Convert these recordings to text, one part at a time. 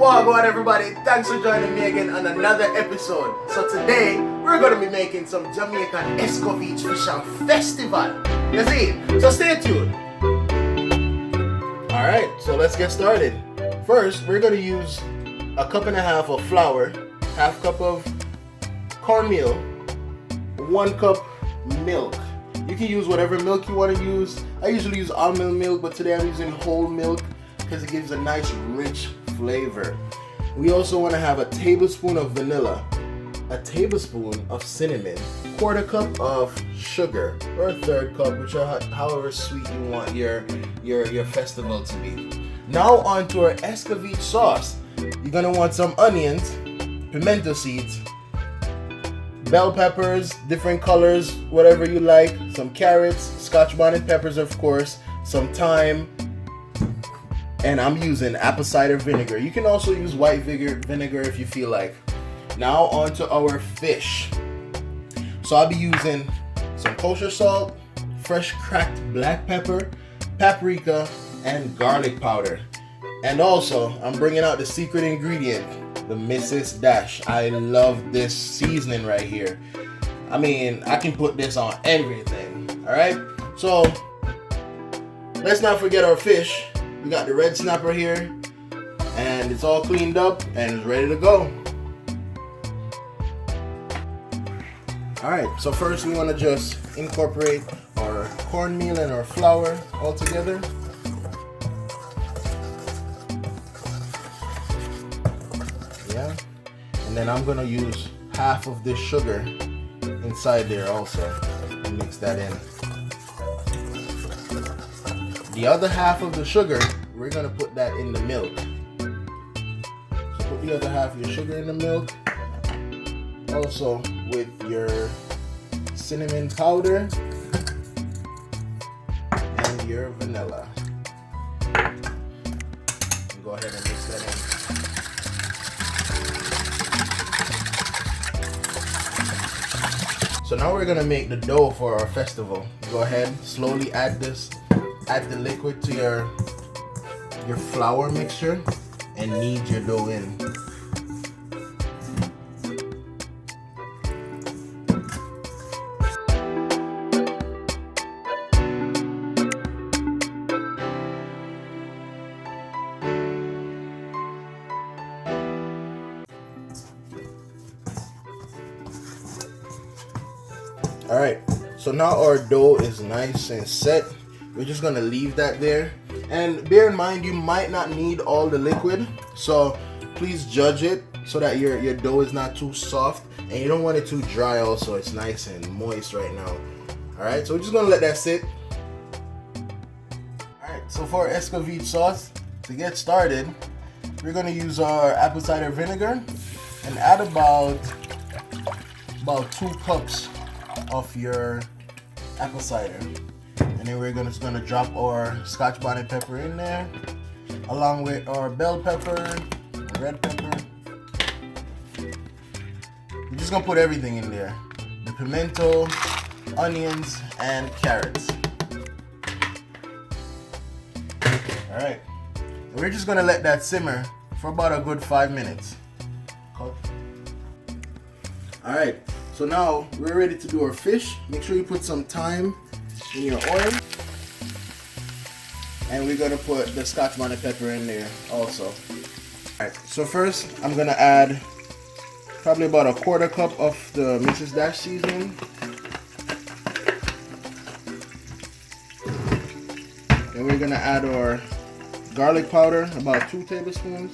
Wagwan everybody, thanks for joining me again on another episode. So today, we're going to be making some Jamaican Escovitch Fish and Festival. You see? So stay tuned. Alright, so let's get started. First, we're going to use a cup and a half of flour, half cup of cornmeal, 1 cup milk. You can use whatever milk you want to use. I usually use almond milk, but today I'm using whole milk because it gives a nice rich flavor. We also want to have a tablespoon of vanilla, a tablespoon of cinnamon, 1/4 cup of sugar, or a 1/3 cup, whichever however sweet you want your festival to be. Now on to our Escovitch sauce. You're gonna want some onions, pimento seeds, bell peppers, different colors, whatever you like, some carrots, scotch bonnet peppers of course, some thyme, and I'm using apple cider vinegar. You can also use white vinegar if you feel like. Now on to our fish. So I'll be using some kosher salt, fresh cracked black pepper, paprika, and garlic powder. And also, I'm bringing out the secret ingredient, the Mrs. Dash. I love this seasoning right here. I mean, I can put this on everything. Alright? So, let's not forget our fish. We got the red snapper here, and it's all cleaned up and it's ready to go. Alright, so first we want to just incorporate our cornmeal and our flour all together. Yeah, and then I'm going to use half of this sugar inside there also and mix that in. The other half of the sugar, we're going to put that in the milk. So put the other half of your sugar in the milk. Also with your cinnamon powder and your vanilla. Go ahead and mix that in. So now we're going to make the dough for our festival. Go ahead, slowly add the liquid to your flour mixture and knead your dough in. Alright, so now our dough is nice and set. We're just gonna leave that there, and bear in mind you might not need all the liquid, so please judge it so that your dough is not too soft, and you don't want it too dry also. It's nice and moist right now. Alright, so we're just gonna let that sit. Alright, so for our Escovitch sauce, to get started, we're gonna use our apple cider vinegar and add about 2 cups of your apple cider. And then we're just gonna drop our scotch bonnet pepper in there, along with our bell pepper, red pepper. We're just gonna put everything in there. The pimento, onions, and carrots. Alright. We're just gonna let that simmer for about a good 5 minutes. Alright, so now we're ready to do our fish. Make sure you put some thyme in your oil, and we're gonna put the scotch bonnet pepper in there also. Alright, so first I'm gonna add probably about a 1/4 cup of the Mrs. Dash seasoning, and we're gonna add our garlic powder, about 2 tablespoons,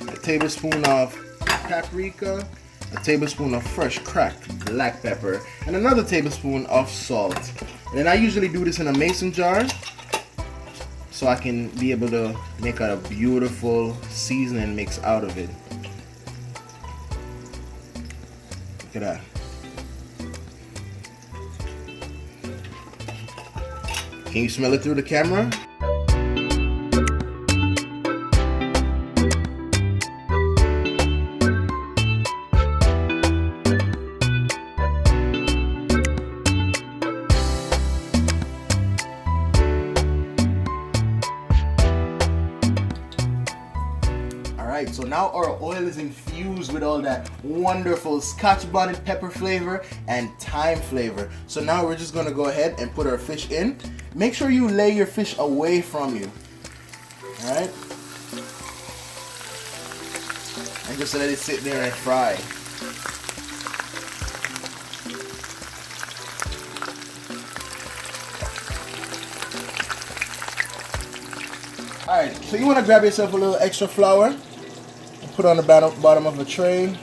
a tablespoon of paprika, a tablespoon of fresh cracked black pepper, and another tablespoon of salt. And then I usually do this in a mason jar so I can be able to make a beautiful seasoning mix out of it. Look at that. Can you smell it through the camera? Alright, so now our oil is infused with all that wonderful Scotch bonnet pepper flavor and thyme flavor. So now we're just gonna go ahead and put our fish in. Make sure you lay your fish away from you. Alright? And just let it sit there and fry. Alright, so you want to grab yourself a little extra flour and put on the bottom of a tray.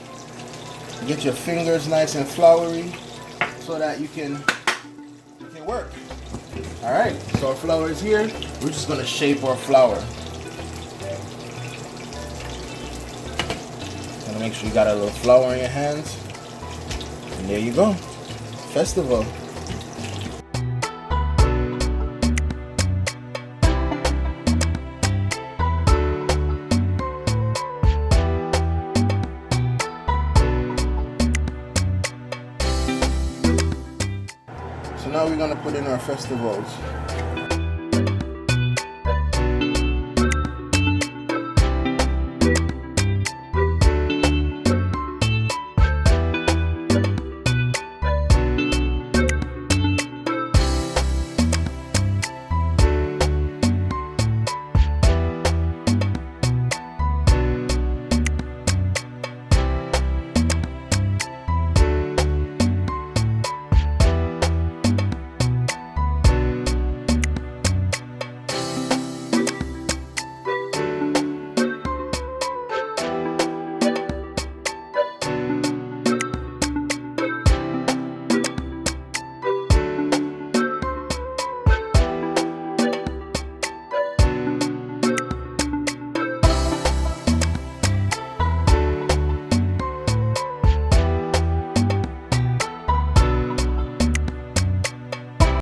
Get your fingers nice and floury so that you can work. Alright, so our flour is here. We're just going to shape our flour. Gonna make sure you got a little flour in your hands. And there you go. Festival. So now we're gonna put in our festivals.